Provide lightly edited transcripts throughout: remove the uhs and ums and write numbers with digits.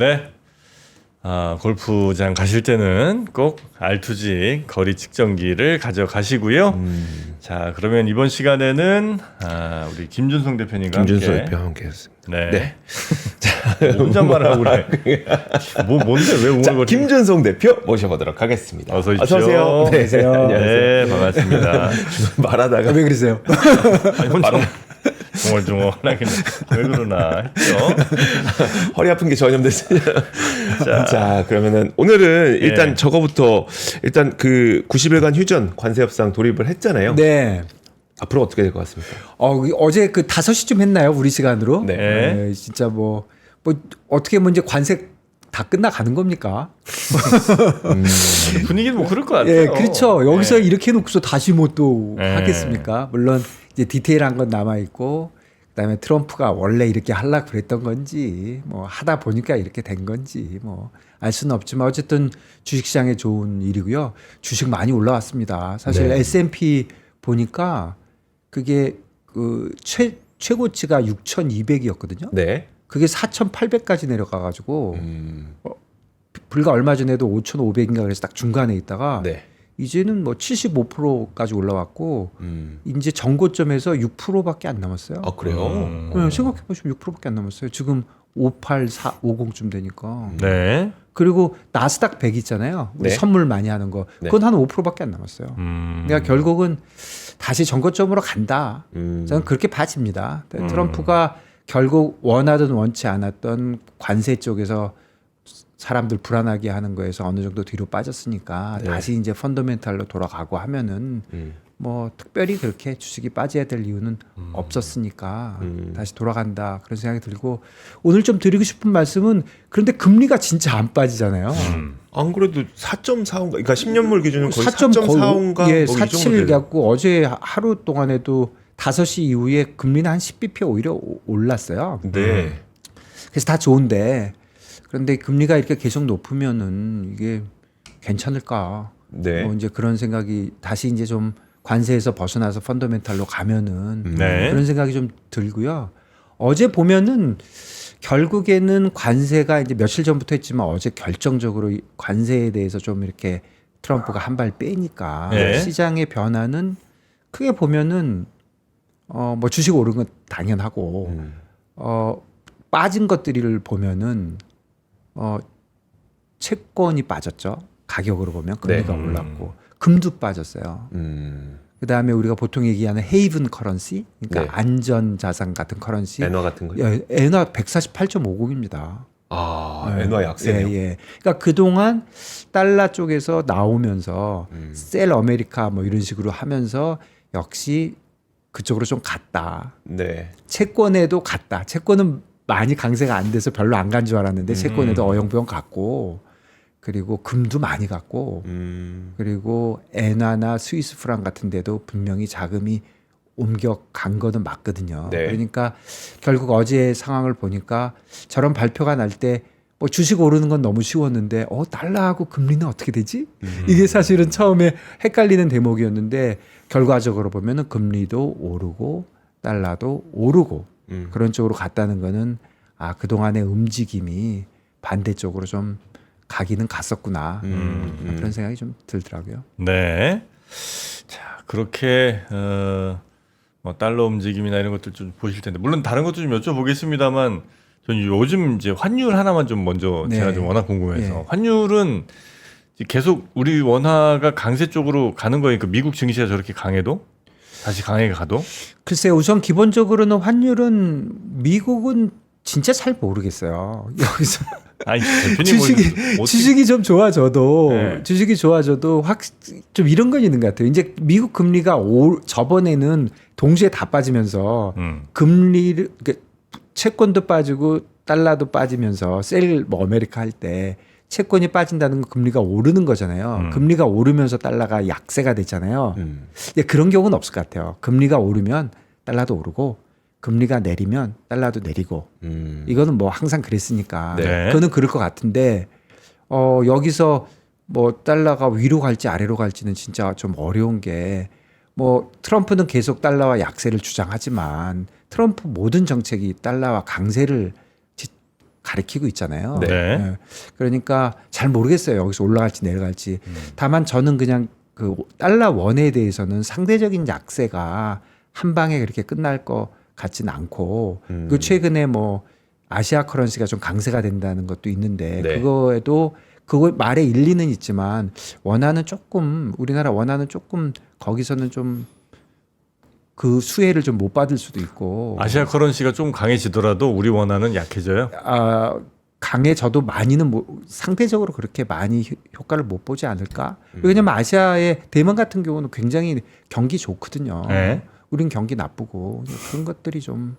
네. 골프장 가실 때는 꼭 R2G 거리 측정기를 가져가시고요. 자, 그러면 이번 시간에는 우리 김준성 대표님과 김준성 대표 함께했습니다. 네. 네. 혼잣말하고 그래. 뭔데 왜 자, 웅얼거리는? 김준성 대표 모셔보도록 하겠습니다. 어서 어서 오세요. 오십시오. 네, 안녕하세요. 네, 반갑습니다. 말하다가 왜 그러세요? 아니, 혼자 중얼중얼하긴 왜 그러나 했죠. 허리 아픈 게 전염됐어요. 자, 그러면은 오늘은 일단 네. 저거부터 일단 그 90일간 휴전 관세 협상 돌입을 했잖아요. 네. 앞으로 어떻게 될 것 같습니까? 어제 그 5시쯤 했나요? 우리 시간으로? 네. 진짜 뭐 어떻게 이제 관세 다 끝나가는 겁니까? 분위기는 뭐 그럴 것 같아요. 예, 그렇죠. 여기서 네. 이렇게 해놓고서 다시 뭐 또 네. 하겠습니까? 물론 이제 디테일한 건 남아 있고, 그다음에 트럼프가 원래 이렇게 하려고 그랬던 건지, 뭐 하다 보니까 이렇게 된 건지, 뭐 알 수는 없지만 어쨌든 주식시장에 좋은 일이고요. 주식 많이 올라왔습니다. 사실 네. S&P 보니까 그게 그 최고치가 6,200이었거든요. 네. 그게 4,800까지 내려가가지고 불과 얼마 전에도 5,500인가 그래서 딱 중간에 있다가 네. 이제는 뭐 75%까지 올라왔고 이제 전고점에서 6%밖에 안 남았어요. 아, 그래요? 네, 생각해 보시면 6%밖에 안 남았어요. 지금 58450쯤 되니까. 네. 그리고 나스닥 100 있잖아요. 우리 네. 선물 많이 하는 거. 네. 그건 한 5%밖에 안 남았어요. 그러니까 결국은 다시 전고점으로 간다. 저는 그렇게 봐집니다. 트럼프가 결국 원하든 원치 않았던 관세 쪽에서 사람들 불안하게 하는 거에서 어느 정도 뒤로 빠졌으니까 네. 다시 이제 펀더멘탈로 돌아가고 하면은 뭐 특별히 그렇게 주식이 빠져야 될 이유는 없었으니까 다시 돌아간다 그런 생각이 들고 오늘 좀 드리고 싶은 말씀은 그런데 금리가 진짜 안 빠지잖아요. 안 그래도 4.45인가? 그러니까 10년물 기준은 거의 4.5 4.45인가? 예, 47 갖고 어제 하루 동안에도 5시 이후에 금리는 한 10bp 오히려 올랐어요. 네. 그래서 다 좋은데 그런데 금리가 이렇게 계속 높으면은 이게 괜찮을까? 네. 뭐 이제 그런 생각이 다시 이제 좀 관세에서 벗어나서 펀더멘탈로 가면은 네. 그런 생각이 좀 들고요. 어제 보면은 결국에는 관세가 이제 며칠 전부터 했지만 어제 결정적으로 이 관세에 대해서 좀 이렇게 트럼프가 한 발 빼니까 네. 시장의 변화는 크게 보면은 뭐 주식 오른 건 당연하고 빠진 것들을 보면은 채권이 빠졌죠. 가격으로 보면 금리가 네. 올랐고 금도 빠졌어요. 그다음에 우리가 보통 얘기하는 헤이븐 커런시, 그러니까 네. 안전 자산 같은 커런시. 엔화 같은 거. 엔화 148.50입니다. 아, 엔화 약세네요. 예, 예. 그러니까 그동안 달러 쪽에서 나오면서 셀 아메리카 뭐 이런 식으로 하면서 역시 그쪽으로 좀 갔다. 네. 채권에도 갔다. 채권은 많이 강세가 안 돼서 별로 안 간 줄 알았는데 채권에도 어영부영 갔고 그리고 금도 많이 갔고 그리고 엔화나 스위스 프랑 같은 데도 분명히 자금이 옮겨 간 거는 맞거든요. 네. 그러니까 결국 어제 상황을 보니까 저런 발표가 날 때 뭐 주식 오르는 건 너무 쉬웠는데 달러하고 금리는 어떻게 되지? 이게 사실은 처음에 헷갈리는 대목이었는데 결과적으로 보면은 금리도 오르고 달러도 오르고 그런 쪽으로 갔다는 거는 그동안의 움직임이 반대쪽으로 좀 가기는 갔었구나. 그런 생각이 좀 들더라고요. 네. 자, 그렇게 뭐 달러 움직임이나 이런 것들 좀 보실 텐데 물론 다른 것도 좀 여쭤보겠습니다만 저는 요즘 이제 환율 하나만 좀 먼저 네. 제가 좀 워낙 궁금해서 네. 환율은 계속 우리 원화가 강세 쪽으로 가는 거니까 미국 증시가 저렇게 강해도 다시 강하게 가도 글쎄 우선 기본적으로는 환율은 미국은 진짜 잘 모르겠어요. 여기서 아니 대표님 주식이 좀 좋아져도 네. 주식이 좋아져도 좀 이런 건 있는 것 같아요. 이제 미국 금리가 저번에는 동시에 다 빠지면서 금리를 그러니까 채권도 빠지고 달러도 빠지면서 셀 뭐 아메리카 할 때 채권이 빠진다는 건 금리가 오르는 거잖아요. 금리가 오르면서 달러가 약세가 됐잖아요. 근데 그런 경우는 없을 것 같아요. 금리가 오르면 달러도 오르고 금리가 내리면 달러도 내리고 이거는 뭐 항상 그랬으니까 네. 그거는 그럴 것 같은데 여기서 뭐 달러가 위로 갈지 아래로 갈지는 진짜 좀 어려운 게 뭐 트럼프는 계속 달러와 약세를 주장하지만 트럼프 모든 정책이 달러와 강세를 가리키고 있잖아요. 네. 예. 그러니까 잘 모르겠어요. 여기서 올라갈지 내려갈지. 다만 저는 그냥 그 달러 원에 대해서는 상대적인 약세가 한 방에 그렇게 끝날 것 같지는 않고 그 최근에 뭐 아시아 커런시가 좀 강세가 된다는 것도 있는데 네. 그거에도 그거 말에 일리는 있지만 원화는 조금 우리나라 원화는 조금 거기서는 좀 그 수혜를 좀 못 받을 수도 있고 아시아 커런시가 좀 강해지더라도 우리 원화는 약해져요. 강해져도 많이는 상대적으로 그렇게 많이 효과를 못 보지 않을까? 왜냐면 아시아의 대만 같은 경우는 굉장히 경기 좋거든요. 네. 우린 경기 나쁘고 그런 것들이 좀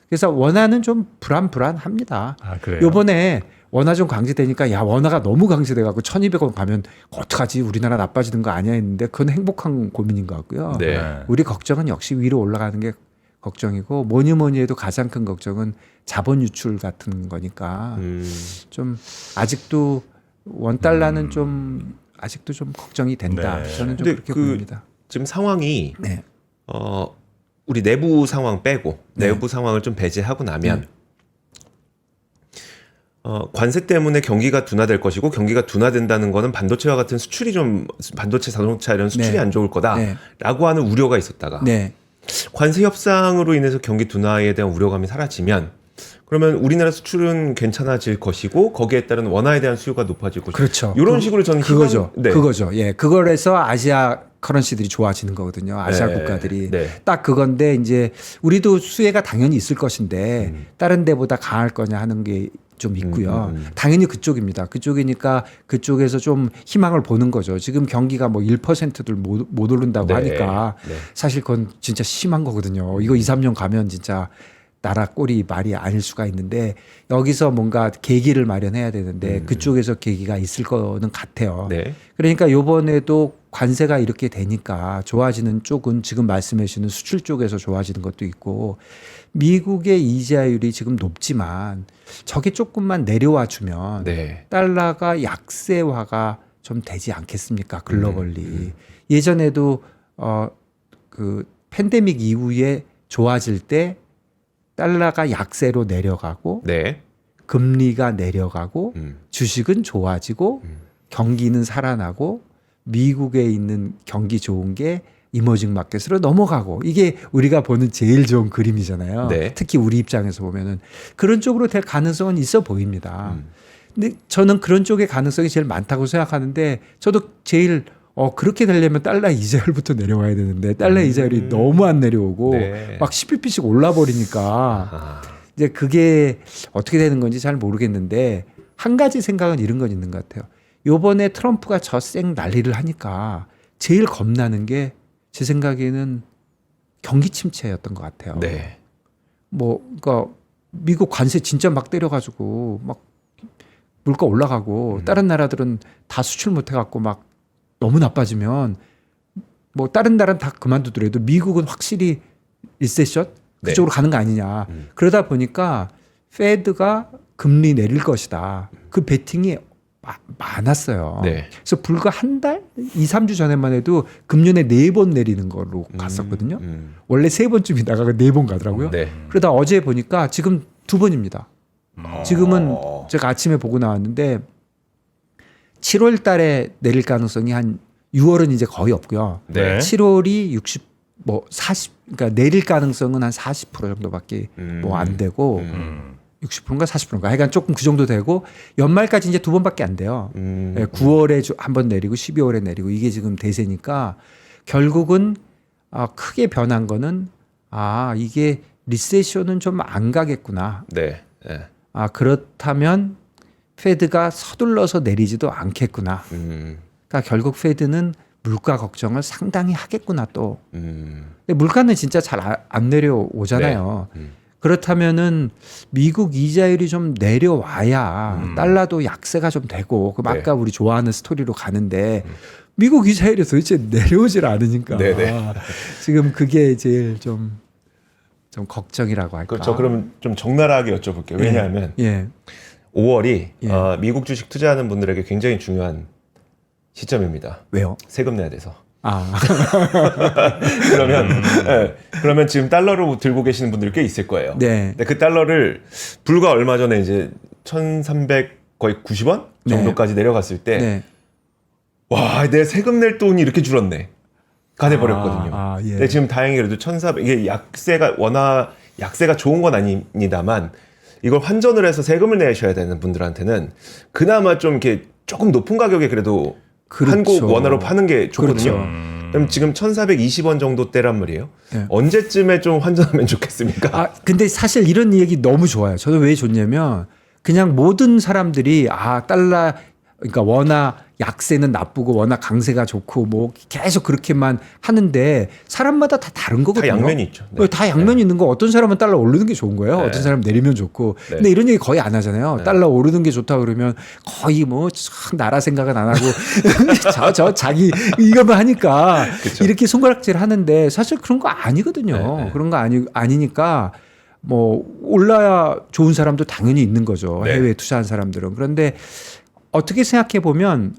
그래서 원화는 좀 불안합니다. 아, 그래요. 요번에 원화 좀 강세되니까 야 원화가 너무 강세돼갖고 1,200원 가면 어떡하지 우리나라 나빠지는 거 아니야 했는데 그건 행복한 고민인 것 같고요. 네. 우리 걱정은 역시 위로 올라가는 게 걱정이고 뭐니 해도 가장 큰 걱정은 자본 유출 같은 거니까 좀 아직도 원 달러는 좀 아직도 좀 걱정이 된다. 네. 저는 좀 근데 그렇게 그 봅니다. 지금 상황이 네. 우리 내부 상황 빼고 네. 내부 상황을 좀 배제하고 나면 관세 때문에 경기가 둔화될 것이고 경기가 둔화된다는 거는 반도체와 같은 수출이 좀 반도체 자동차 이런 수출이 네. 안 좋을 거다라고 네. 하는 우려가 있었다가 네. 관세 협상으로 인해서 경기 둔화에 대한 우려감이 사라지면 그러면 우리나라 수출은 괜찮아질 것이고 거기에 따른 원화에 대한 수요가 높아질 것이고 그렇죠. 이런 식으로 저는 그거죠. 네. 그거죠. 예, 그걸 해서 아시아 커런시들이 좋아지는 거거든요. 아시아 네. 국가들이 네. 딱 그건데 이제 우리도 수혜가 당연히 있을 것인데 다른 데보다 강할 거냐 하는 게 좀 있고요. 당연히 그쪽입니다. 그쪽이니까 그쪽에서 좀 희망을 보는 거죠. 지금 경기가 뭐 1%들 못 오른다고 네. 하니까 네. 사실 그건 진짜 심한 거거든요. 이거 2, 3년 가면 진짜 나라 꼴이 말이 아닐 수가 있는데 여기서 뭔가 계기를 마련해야 되는데 그쪽에서 계기가 있을 거는 같아요. 네. 그러니까 요번에도 관세가 이렇게 되니까 좋아지는 쪽은 지금 말씀해 주시는 수출 쪽에서 좋아지는 것도 있고 미국의 이자율이 지금 높지만 저게 조금만 내려와 주면 네. 달러가 약세화가 좀 되지 않겠습니까? 글로벌리. 예전에도 그 팬데믹 이후에 좋아질 때 달러가 약세로 내려가고 네. 금리가 내려가고 주식은 좋아지고 경기는 살아나고 미국에 있는 경기 좋은 게 이머징 마켓으로 넘어가고 이게 우리가 보는 제일 좋은 그림이잖아요. 네. 특히 우리 입장에서 보면은 그런 쪽으로 될 가능성은 있어 보입니다. 근데 저는 그런 쪽의 가능성이 제일 많다고 생각하는데 저도 제일 그렇게 되려면 달러 이자율부터 내려와야 되는데 달러 이자율이 너무 안 내려오고 네. 막 10bp씩 올라버리니까 이제 그게 어떻게 되는 건지 잘 모르겠는데 한 가지 생각은 이런 건 있는 것 같아요. 요번에 트럼프가 저 쌩 난리를 하니까 제일 겁나는 게 제 생각에는 경기 침체였던 것 같아요. 네. 그러니까 미국 관세 진짜 막 때려가지고 막 물가 올라가고 다른 나라들은 다 수출 못해갖고 막 너무 나빠지면 뭐 다른 나라는 다 그만두더라도 미국은 확실히 리세션 그쪽으로 가는 거 아니냐. 그러다 보니까 페드가 금리 내릴 것이다. 그 베팅이 많았어요. 네. 그래서 불과 한 달, 2, 3주 전에만 해도 금년에 4번 내리는 걸로 갔었거든요. 원래 3번쯤이다가 4번 가더라고요. 네. 그러다 어제 보니까 지금 2번입니다. 지금은 제가 아침에 보고 나왔는데 7월 달에 내릴 가능성이 한 6월은 이제 거의 없고요. 네. 7월이 40 그러니까 내릴 가능성은 한 40% 정도밖에 뭐 안 되고 60%인가 40%인가 하여간 조금 그 정도 되고 연말까지 이제 2번밖에 안 돼요. 9월에 한 번 내리고 12월에 내리고 이게 지금 대세니까 결국은 크게 변한 거는 이게 리세션은 좀 안 가겠구나. 네. 네. 그렇다면 페드가 서둘러서 내리지도 않겠구나. 그러니까 결국 페드는 물가 걱정을 상당히 하겠구나 또. 근데 물가는 진짜 잘 안 내려오잖아요. 네. 그렇다면은 미국 이자율이 좀 내려와야 달러도 약세가 좀 되고 그럼 네. 아까 우리 좋아하는 스토리로 가는데 미국 이자율이 도대체 내려오질 않으니까 네네. 지금 그게 제일 좀 걱정이라고 할까. 저 그러면 좀 적나라하게 여쭤볼게요. 왜냐하면 예. 5월이 예. 미국 주식 투자하는 분들에게 굉장히 중요한 시점입니다. 왜요? 세금 내야 돼서. 아. 그러면 지금 달러로 들고 계시는 분들 꽤 있을 거예요. 네. 근데 그 달러를 불과 얼마 전에 이제 1,300 거의 90원 네. 정도까지 내려갔을 때 네. 와, 내 세금 낼 돈이 이렇게 줄었네. 가 돼버렸거든요. 예. 근데 지금 다행히 그래도 1,400 이게 약세가 워낙 약세가 좋은 건 아닙니다만 이걸 환전을 해서 세금을 내셔야 되는 분들한테는 그나마 좀 이렇게 조금 높은 가격에 그래도 그렇죠. 한국 원화로 파는 게 좋거든요. 그렇죠. 그럼 지금 1,420원 정도 대란 말이에요. 네. 언제쯤에 좀 환전하면 좋겠습니까? 아, 근데 사실 이런 얘기 너무 좋아요. 저도 왜 좋냐면 그냥 모든 사람들이 달러 그러니까 원화 약세는 나쁘고 원화 강세가 좋고 뭐 계속 그렇게만 하는데 사람마다 다 다른 거거든요. 다 양면이 있죠. 네. 다 양면이 있는 거 어떤 사람은 달러 오르는 게 좋은 거예요. 네. 어떤 사람은 내리면 좋고. 네. 근데 이런 얘기 거의 안 하잖아요. 달러 오르는 게 좋다 그러면 거의 뭐 나라 생각은 안 하고 저 자기 이거만 하니까 그쵸. 이렇게 손가락질 하는데 사실 그런 거 아니거든요. 네. 그런 거 아니니까 뭐 올라야 좋은 사람도 당연히 있는 거죠. 네. 해외에 투자한 사람들은. 그런데 어떻게 생각해 보면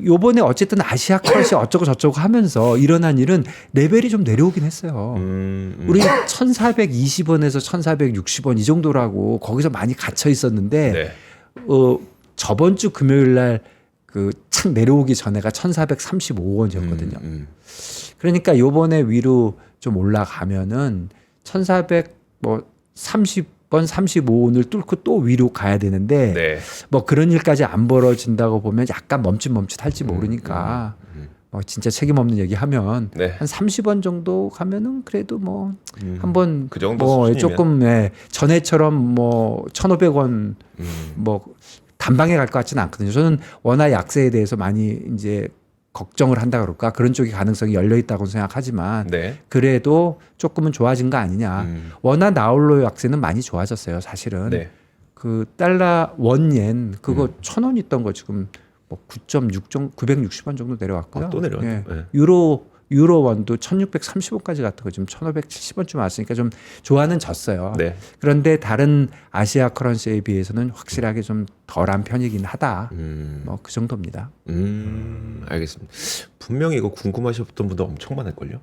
요번에 어쨌든 아시아 컷이 어쩌고 저쩌고 하면서 일어난 일은 레벨이 좀 내려오긴 했어요. 우리 1,420원에서 1,460원 이 정도라고 거기서 많이 갇혀 있었는데 네. 저번 주 금요일 날 그 착 내려오기 전에가 1,435원이었거든요. 그러니까 요번에 위로 좀 올라가면은 1,430원, 35원을 뚫고 또 위로 가야 되는데 네. 뭐 그런 일까지 안 벌어진다고 보면 약간 멈칫멈칫할지 모르니까 뭐 진짜 책임 없는 얘기하면 네. 한 30원 정도 가면은 그래도 뭐 한번 그 정도 뭐 수준이면. 조금 전에처럼 뭐 1,500원 뭐 단방에 갈 것 같지는 않거든요. 저는 원화 약세에 대해서 많이 이제 걱정을 한다 그럴까 그런 쪽이 가능성이 열려 있다고 생각하지만 네. 그래도 조금은 좋아진 거 아니냐. 원화 나홀로 약세는 많이 좋아졌어요. 사실은 네. 그 달러 원옌 그거 1,000원 있던 거 지금 뭐 9.6 정도 960원 정도 내려왔고요. 또 내려왔네. 예. 네. 유로원도 1,630원까지 갔던 거 지금 1,570원쯤 왔으니까 좀 좋아는 졌어요. 네. 그런데 다른 아시아 커런시에 비해서는 확실하게 좀 덜한 편이긴 하다. 뭐 그 정도입니다. 알겠습니다. 분명히 이거 궁금하셨던 분도 엄청 많을걸요.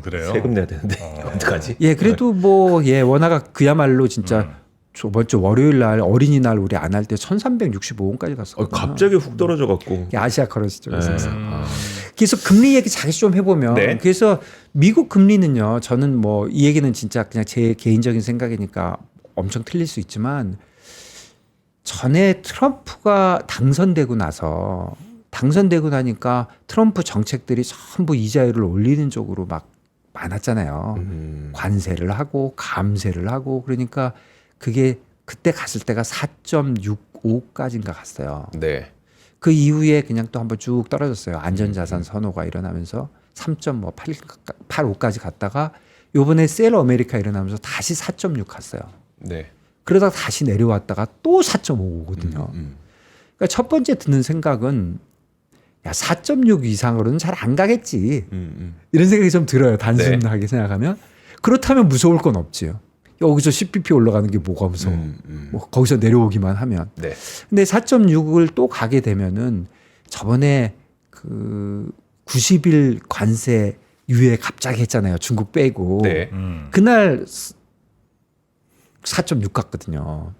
그래요. 세금 내야 되는데 어떡하지? 예, 그래도 뭐 원화가 그야말로 진짜 저번 주 월요일 날 어린이날 우리 안 할 때 1,365원까지 갔었거든요. 갑자기 훅 떨어져 갖고. 아시아 커런시 쪽에서. 네. 그래서 금리 얘기 잠시 좀 해보면 네. 그래서 미국 금리는요. 저는 뭐 이 얘기는 진짜 그냥 제 개인적인 생각이니까 엄청 틀릴 수 있지만 전에 트럼프가 당선되고 나니까 트럼프 정책들이 전부 이자율을 올리는 쪽으로 막 많았잖아요. 관세를 하고 감세를 하고 그러니까 그게 그때 갔을 때가 4.65까지인가 갔어요. 네. 그 이후에 그냥 또 한번 쭉 떨어졌어요. 안전자산 선호가 일어나면서 3.85까지 갔다가 요번에 셀 아메리카 일어나면서 다시 4.6 갔어요. 네. 그러다가 다시 내려왔다가 또 4.5거든요. 그러니까 첫 번째 드는 생각은 4.6 이상으로는 잘 안 가겠지. 이런 생각이 좀 들어요. 단순하게 생각하면. 그렇다면 무서울 건 없지요. 여기서 10bp 올라가는 게 뭐가 무서워. 뭐 거기서 내려오기만 하면. 네. 근데 4.6을 또 가게 되면은 저번에 그 90일 관세 유예 갑자기 했잖아요. 중국 빼고. 네. 그날 4.6 갔거든요.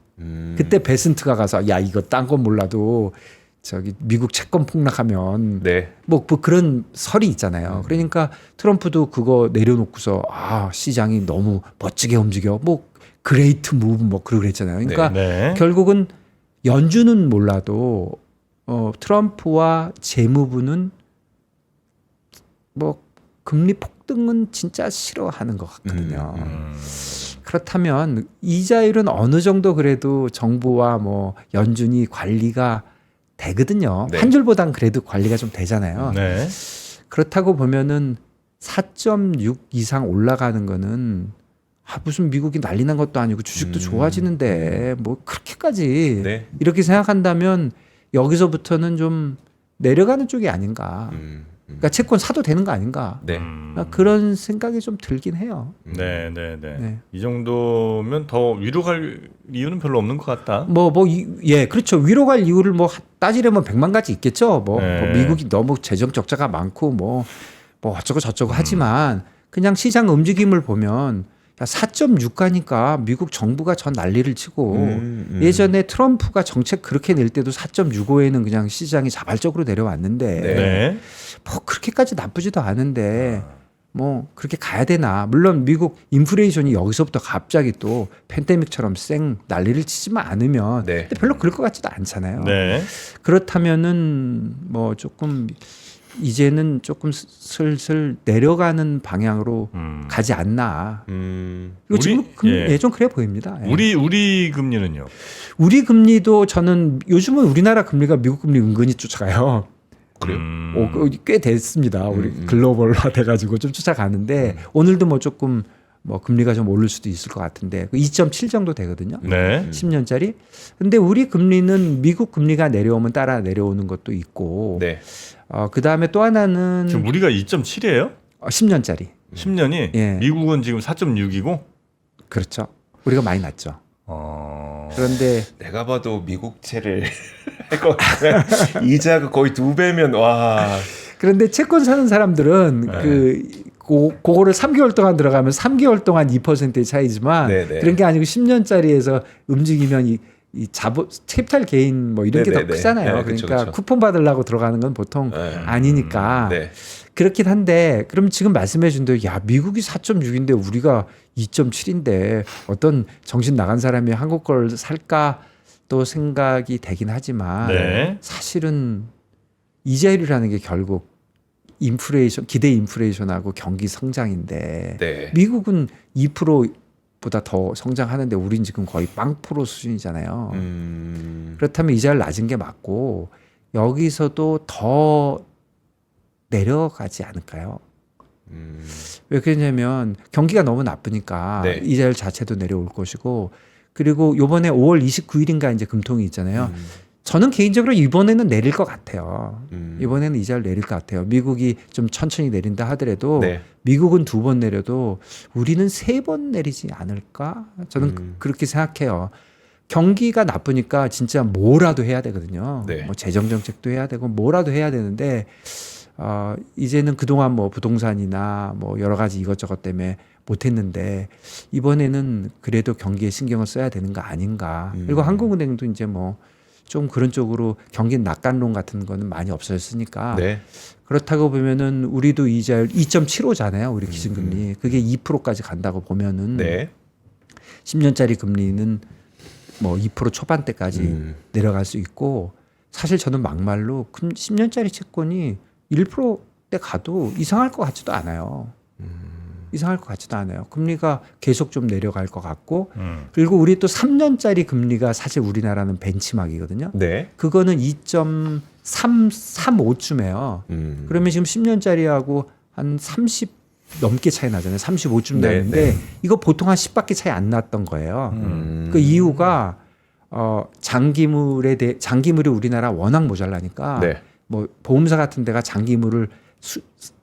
그때 베슨트가 가서 야 이거 딴 건 몰라도 저기 미국 채권 폭락하면 네. 뭐 그런 설이 있잖아요. 그러니까 트럼프도 그거 내려놓고서 시장이 너무 멋지게 움직여 뭐 그레이트 무브 뭐 그러고 그랬잖아요. 그러니까 네. 결국은 연준은 몰라도 트럼프와 재무부는 뭐 금리 폭등은 진짜 싫어하는 것 같거든요. 그렇다면 이자율은 어느 정도 그래도 정부와 뭐 연준이 관리가 되거든요. 네. 한 줄보단 그래도 관리가 좀 되잖아요. 네. 그렇다고 보면은 4.6 이상 올라가는 거는 무슨 미국이 난리 난 것도 아니고 주식도 좋아지는데 뭐 그렇게까지 네. 이렇게 생각한다면 여기서부터는 좀 내려가는 쪽이 아닌가. 그러니까 채권 사도 되는 거 아닌가. 네. 그런 생각이 좀 들긴 해요. 네. 네. 이 정도면 더 위로 갈 이유는 별로 없는 것 같다. 그렇죠. 위로 갈 이유를 뭐 따지려면 100만 가지 있겠죠. 뭐 네. 미국이 너무 재정 적자가 많고 뭐 어쩌고 저쩌고 하지만 그냥 시장 움직임을 보면 4.6 가니까 미국 정부가 전 난리를 치고 예전에 트럼프가 정책 그렇게 낼 때도 4.65에는 그냥 시장이 자발적으로 내려왔는데 네. 뭐 그렇게까지 나쁘지도 않은데 뭐 그렇게 가야 되나. 물론 미국 인플레이션이 여기서부터 갑자기 또 팬데믹처럼 쌩 난리를 치지만 않으면 네. 근데 별로 그럴 것 같지도 않잖아요. 네. 그렇다면은 뭐 조금 이제는 조금 슬슬 내려가는 방향으로 가지 않나. 이거 지금 좀 그래 보입니다. 예. 우리 금리는요? 우리 금리도 저는 요즘은 우리나라 금리가 미국 금리 은근히 쫓아가요. 그래요? 꽤 됐습니다. 우리 글로벌화 돼가지고 좀 쫓아가는데 오늘도 뭐 조금 뭐 금리가 좀 오를 수도 있을 것 같은데 2.7 정도 되거든요. 네. 10년짜리. 근데 우리 금리는 미국 금리가 내려오면 따라 내려오는 것도 있고. 네. 그 다음에 또 하나는 지금 우리가 2.7이에요? 10년짜리. 10년이 예. 미국은 지금 4.6이고. 그렇죠. 우리가 많이 낮죠. 그런데 내가 봐도 미국채를 할 것 같아. 이자가 거의 2배면 와. 그런데 채권 사는 사람들은 그거를 3개월 동안 들어가면 3개월 동안 2%의 차이지만 네네. 그런 게 아니고 10년짜리에서 움직이면 이 자본 캐피탈 게인 뭐 이런 게 더 네네네. 크잖아요. 네, 그쵸, 그러니까 그쵸. 쿠폰 받으려고 들어가는 건 보통 네. 아니니까 네. 그렇긴 한데 그럼 지금 말씀해 준 대로 야 미국이 4.6인데 우리가 2.7인데 어떤 정신 나간 사람이 한국 걸 살까 또 생각이 되긴 하지만 네. 사실은 이자율이라는 게 결국 인플레이션 기대 인플레이션하고 경기 성장인데 네. 미국은 2%보다 더 성장하는데 우린 지금 거의 0% 수준이잖아요. 그렇다면 이자율 낮은 게 맞고 여기서도 더 내려가지 않을까요? 왜 그러냐면 경기가 너무 나쁘니까 네. 이자율 자체도 내려올 것이고 그리고 요번에 5월 29일인가 이제 금통이 있잖아요. 저는 개인적으로 이번에는 내릴 것 같아요. 이번에는 이자를 내릴 것 같아요. 미국이 좀 천천히 내린다 하더라도 네. 미국은 2번 내려도 우리는 3번 내리지 않을까? 저는 그렇게 생각해요. 경기가 나쁘니까 진짜 뭐라도 해야 되거든요. 네. 뭐 재정 정책도 해야 되고 뭐라도 해야 되는데 이제는 그동안 뭐 부동산이나 뭐 여러 가지 이것저것 때문에 못했는데 이번에는 그래도 경기에 신경을 써야 되는 거 아닌가. 그리고 한국은행도 이제 뭐 좀 그런 쪽으로 경기 낙관론 같은 거는 많이 없어졌으니까 네. 그렇다고 보면은 우리도 이자율 2.75잖아요. 우리 기준금리. 그게 2%까지 간다고 보면은 네. 10년짜리 금리는 뭐 2% 초반대까지 내려갈 수 있고 사실 저는 막말로 10년짜리 채권이 1%대 가도 이상할 것 같지도 않아요. 이상할 것 같지도 않아요. 금리가 계속 좀 내려갈 것 같고 그리고 우리 또 3년짜리 금리가 사실 우리나라는 벤치마크이거든요. 네. 그거는 2.35쯤에요. 그러면 지금 10년짜리하고 한 30 넘게 차이 나잖아요. 35쯤 네, 나는데 네. 이거 보통 한 10밖에 차이 안 났던 거예요. 그 이유가 장기물이 우리나라 워낙 모자라니까 네. 뭐 보험사 같은 데가 장기물을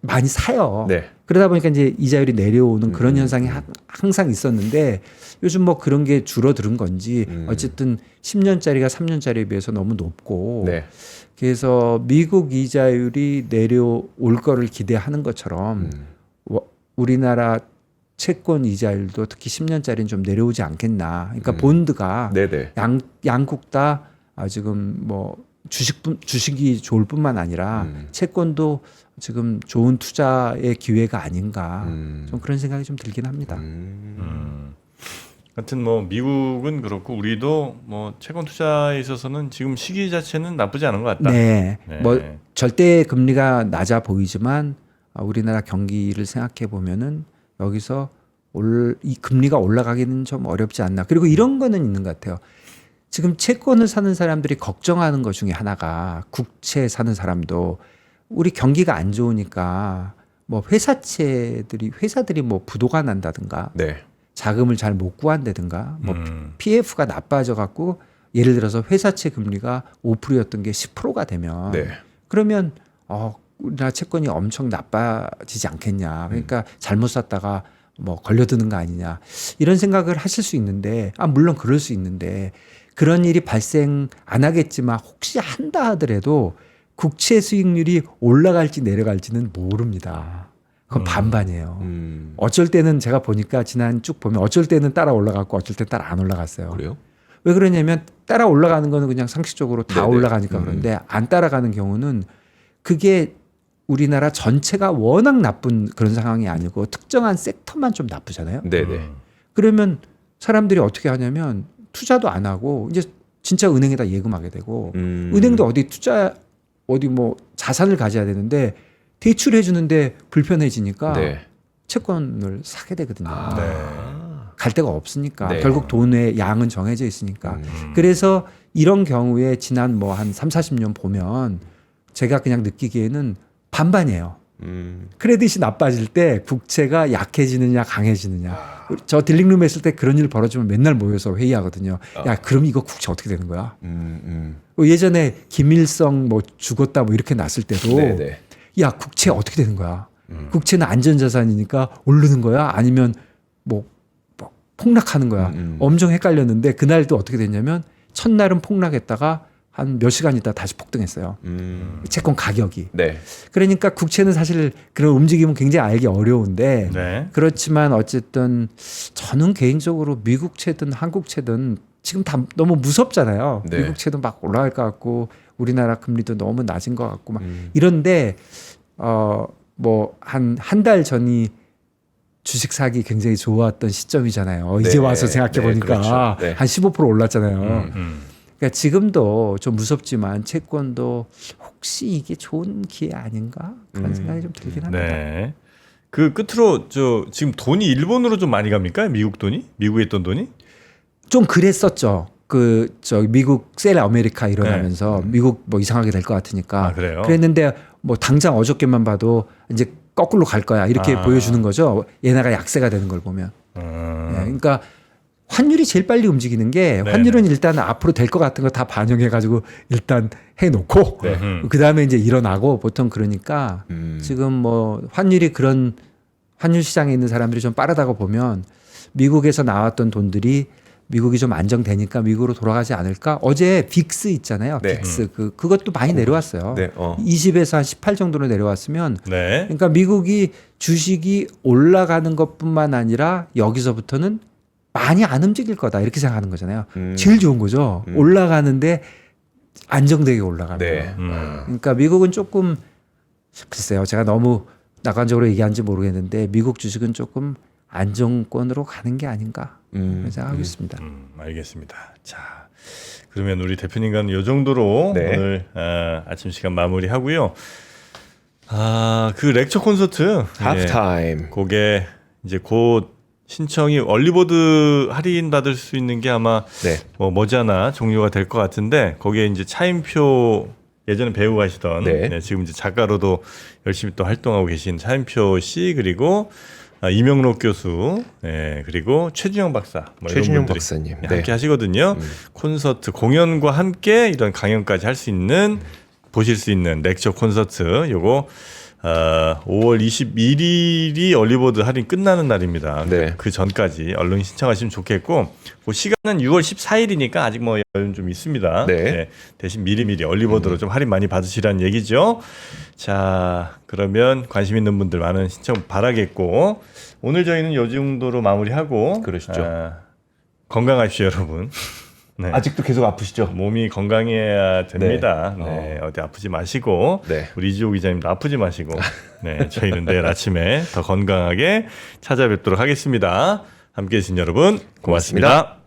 많이 사요. 네. 그러다 보니까 이제 이자율이 내려오는 그런 현상이 항상 있었는데 요즘 뭐 그런 게 줄어드는 건지 어쨌든 10년짜리가 3년짜리에 비해서 너무 높고 네. 그래서 미국 이자율이 내려올 거를 기대하는 것처럼 우리나라 채권 이자율도 특히 10년짜리는 좀 내려오지 않겠나. 그러니까 본드가 네네. 양국 다 지금 뭐 주식이 좋을 뿐만 아니라 채권도 지금 좋은 투자의 기회가 아닌가. 좀 그런 생각이 좀 들긴 합니다. 하여튼 뭐 미국은 그렇고 우리도 뭐 채권 투자에 있어서는 지금 시기 자체는 나쁘지 않은 것 같다. 네. 네. 뭐 절대 금리가 낮아 보이지만 우리나라 경기를 생각해 보면은 여기서 이 금리가 올라가기는 좀 어렵지 않나. 그리고 이런 거는 있는 것 같아요. 지금 채권을 사는 사람들이 걱정하는 것 중에 하나가 국채 사는 사람도 우리 경기가 안 좋으니까 뭐 회사들이 뭐 부도가 난다든가 네. 자금을 잘 못 구한다든가 뭐 PF가 나빠져 갖고 예를 들어서 회사채 금리가 5%였던 게 10%가 되면 네. 그러면 우리나라 채권이 엄청 나빠지지 않겠냐. 그러니까 잘못 샀다가 뭐 걸려드는 거 아니냐. 이런 생각을 하실 수 있는데 물론 그럴 수 있는데 그런 일이 발생 안 하겠지만 혹시 한다 하더라도 국채 수익률이 올라갈지 내려갈지는 모릅니다. 그건 반반이에요. 음. 어쩔 때는 제가 보니까 지난 쭉 보면 어쩔 때는 따라 올라갔고 어쩔 때는 따라 안 올라갔어요. 그래요? 왜 그러냐면 따라 올라가는 거는 그냥 상식적으로 다 네네. 올라가니까 그런데 안 따라가는 경우는 그게 우리나라 전체가 워낙 나쁜 그런 상황이 아니고 특정한 섹터만 좀 나쁘잖아요. 네네. 그러면 사람들이 어떻게 하냐면 투자도 안 하고 이제 진짜 은행에다 예금하게 되고 은행도 어디 투자 어디 뭐 자산을 가져야 되는데 대출해 주는데 불편해지니까 네. 채권을 사게 되거든요. 네. 갈 데가 없으니까 네. 결국 돈의 양은 정해져 있으니까 그래서 이런 경우에 지난 뭐 한 3, 40년 보면 제가 그냥 느끼기에는 반반이에요. 크레딧이 나빠질 때 국채가 약해지느냐 강해지느냐. 저 딜링룸에 있을 때 그런 일 벌어지면 맨날 모여서 회의하거든요. 야 그럼 이거 국채 어떻게 되는 거야? 예전에 김일성 뭐 죽었다 뭐 이렇게 났을 때도 네네. 야 국채 어떻게 되는 거야? 국채는 안전자산이니까 오르는 거야? 아니면 뭐 폭락하는 거야? 엄청 헷갈렸는데 그날도 어떻게 됐냐면 첫날은 폭락했다가 한 몇 시간 있다 다시 폭등했어요. 채권 가격이. 네. 그러니까 국채는 사실 그런 움직임은 굉장히 알기 어려운데 네. 그렇지만 어쨌든 저는 개인적으로 미국채든 한국채든 지금 다 너무 무섭잖아요. 네. 미국채도 막 올라갈 것 같고 우리나라 금리도 너무 낮은 것 같고 막 이런데 뭐 한 달 전이 주식 사기 굉장히 좋았던 시점이잖아요. 이제 네. 와서 생각해 보니까 네, 그렇죠. 네. 한 15% 올랐잖아요. 음. 그러니까 지금도 좀 무섭지만 채권도 혹시 이게 좋은 기회 아닌가 그런 생각이 좀 들긴 합니다. 네. 그 끝으로 저 지금 돈이 일본으로 좀 많이 갑니까? 미국 돈이? 미국에 있던 돈이? 좀 그랬었죠. 그 저 미국 셀 아메리카 일어나면서 미국 뭐 이상하게 될 것 같으니까 아, 그래요? 그랬는데 뭐 당장 어저께만 봐도 이제 거꾸로 갈 거야 이렇게 보여주는 거죠. 얘네가 약세가 되는 걸 보면. 예, 그러니까 환율이 제일 빨리 움직이는 게 네네. 환율은 일단 앞으로 될 것 같은 거 다 반영해가지고 일단 해놓고 그 다음에 이제 일어나고 보통 그러니까 지금 뭐 환율이 그런 환율 시장에 있는 사람들이 좀 빠르다고 보면 미국에서 나왔던 돈들이 미국이 좀 안정되니까 미국으로 돌아가지 않을까? 어제 빅스 있잖아요. 네. 빅스 그것도 많이 내려왔어요. 네. 20에서 한 18 정도로 내려왔으면 네. 그러니까 미국이 주식이 올라가는 것뿐만 아니라 여기서부터는 많이 안 움직일 거다 이렇게 생각하는 거잖아요. 제일 좋은 거죠. 올라가는데 안정되게 올라가는 네. 거. 그러니까 미국은 조금 글쎄요. 제가 너무 낙관적으로 얘기한지 모르겠는데 미국 주식은 조금 안정권으로 가는 게 아닌가 생각하고 있습니다. 알겠습니다. 자, 그러면 우리 대표님과는 이 정도로 네. 오늘 아침 시간 마무리하고요. 그 렉처 콘서트 하프타임. 그게 이제 곧 신청이 얼리버드 할인 받을 수 있는 게 아마 네. 뭐 머지않아 종료가 될 것 같은데 거기에 이제 차인표 예전에 배우 하시던 네. 지금 이제 작가로도 열심히 또 활동하고 계신 차인표 씨 그리고 이명록 교수 그리고 최준영 박사 뭐 이런 최준영 분들이 박사님. 함께 네. 하시거든요. 콘서트 공연과 함께 이런 강연까지 할 수 있는 보실 수 있는 렉처 콘서트 요거 5월 21일이 얼리버드 할인 끝나는 날입니다. 네. 그 전까지 얼른 신청하시면 좋겠고 그 시간은 6월 14일이니까 아직 뭐 여유는 좀 있습니다. 네. 대신 미리미리 얼리버드로 좀 할인 많이 받으시라는 얘기죠. 자, 그러면 관심 있는 분들 많은 신청 바라겠고 오늘 저희는 이 정도로 마무리하고 그러시죠. 건강하십시오, 여러분. 네. 아직도 계속 아프시죠? 몸이 건강해야 됩니다. 네. 네. 어디 아프지 마시고 네. 우리 이지호 기자님도 아프지 마시고 네, 저희는 내일 아침에 더 건강하게 찾아뵙도록 하겠습니다. 함께해 주신 여러분 고맙습니다.